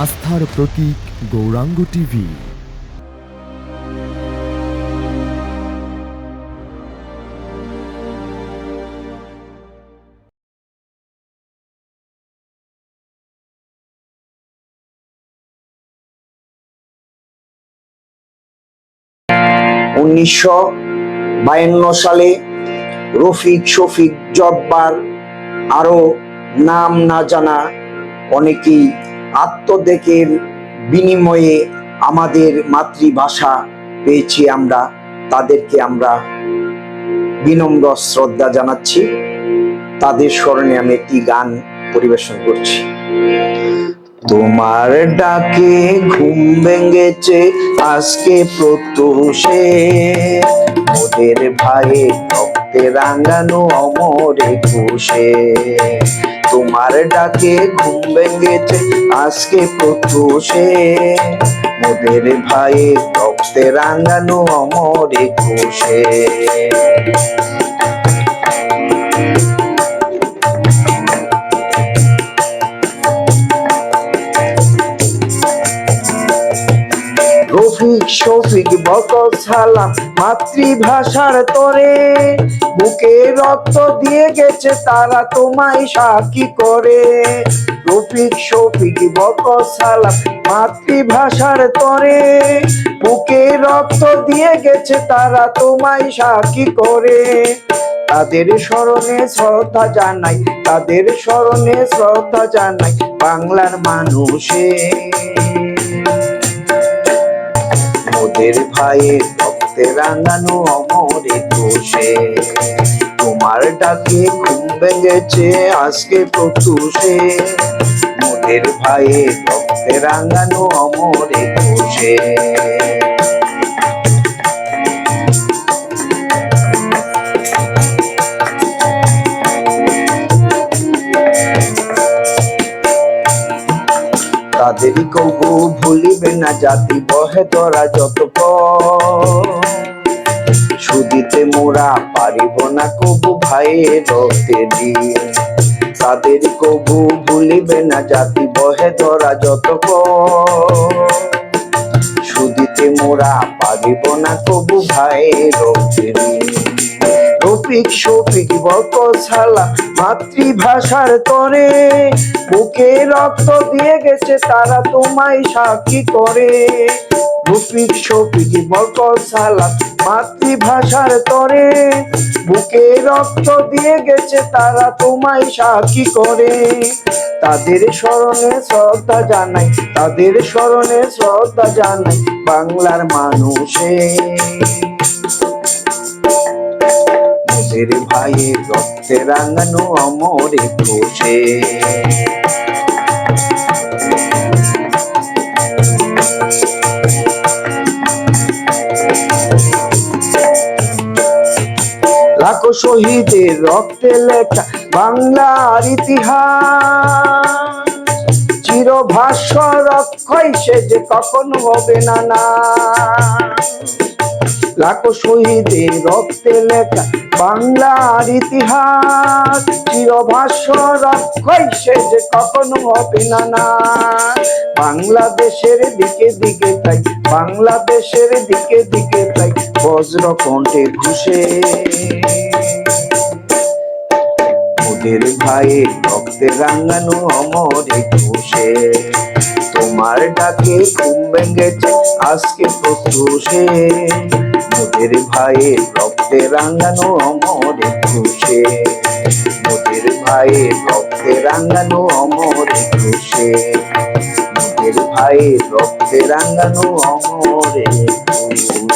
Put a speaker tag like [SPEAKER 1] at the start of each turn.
[SPEAKER 1] আস্থার প্রতীক গৌরাঙ্গ টিভি।
[SPEAKER 2] 1952 সালে রফিক, শফিক, জব্বার আরো নাম না জানা অনেকেই আত্মত্যাগের বিনিময়ে আমাদের মাতৃভাষা পেয়েছি আমরা। তাদেরকে আমরা বিনম্র শ্রদ্ধা জানাচ্ছি। তাদের স্মরণে আমি একটি গান পরিবেশন করছি। তোমার ডাকে ঘুম ভেঙেছে আজকে প্রত্যুষে, মোদের ভাইয়ের রক্তে রাঙানো অমর একুশে। তোমার ডাকে ঘুম ভেঙেছে আজকে প্রত্যুষে, মোদের ভাইয়ের রক্তে রাঙানো অমর একুশে। রফিক, শফিক, বকর, সালাম মাতৃভাষার তরে, বুকে রক্ত দিয়ে গেছে তারা তোমায় সাক্ষী করে। রফিক, শফিক, বকর, সালাম মাতৃভাষার তরে, বুকে রক্ত দিয়ে গেছে তারা তোমায় সাক্ষী করে। তাদের স্মরণে শ্রদ্ধা জানাই, তাদের স্মরণে শ্রদ্ধা জানাই বাংলার মানুষে। মোদের ভাইয়ের রক্তে রাঙানো অমর একুশে, তোমার ডাকে ঘুম ভেঙেছে আজকে প্রত্যুষে, মোদের ভাইয়ের রক্তে রাঙানো অমর একুশে। তাদেরই কবু ভুলিবে না জাতি বহে ধরা যত শুধিতে মোরা পারিব না কবু ভাইয়ের রক্তে দিন। তাদের কবু ভুলিবে না জাতি বহে ধরা যত শুধিতে মোরা পারিব না কবু ভাইয়ের রক্তে দিন। রফিক, শফিক, বকর, সালাম মাতৃভাষার তরে, বুকে রক্ত দিয়ে গেছে তারা তোমায় সাক্ষী করে। রফিক, শফিক, বকর, সালাম মাতৃভাষার তরে, বুকে রক্ত দিয়ে গেছে তারা তোমায় সাক্ষী করে। তাদের স্মরণে শ্রদ্ধা জানাই, তাদের স্মরণে শ্রদ্ধা জানাই বাংলার মানুষে। মোদের ভাইয়ের রক্তে রাঙানো অমর একুশে। লাখো শহীদের রক্তে লেখা বাংলার ইতিহাস, চিরভাস্বর অক্ষয় সে যে কখনো হবে না না। লাখো শহীদের রক্তে লেখা বাংলার ইতিহাস, চিরভাস্বর অক্ষয় সে যে কখনো হবে না না। বাংলাদেশের দিকে দিকে তাই, বাংলাদেশের দিকে দিকে তাই বজ্র কণ্ঠে ঘুষে। মোদের ভাইয়ের রক্তে রাঙানো অমর একুশে, তোমার ডাকে ঘুম ভেঙেছে আজকে প্রত্যুষে, মোদের ভাইয়ের রক্তে রাঙানো অমর একুশে। মোদের ভাইয়ের রক্তে রাঙানো অমর একুশে, মোদের ভাইয়ের রক্তে রাঙানো অমর একুশে।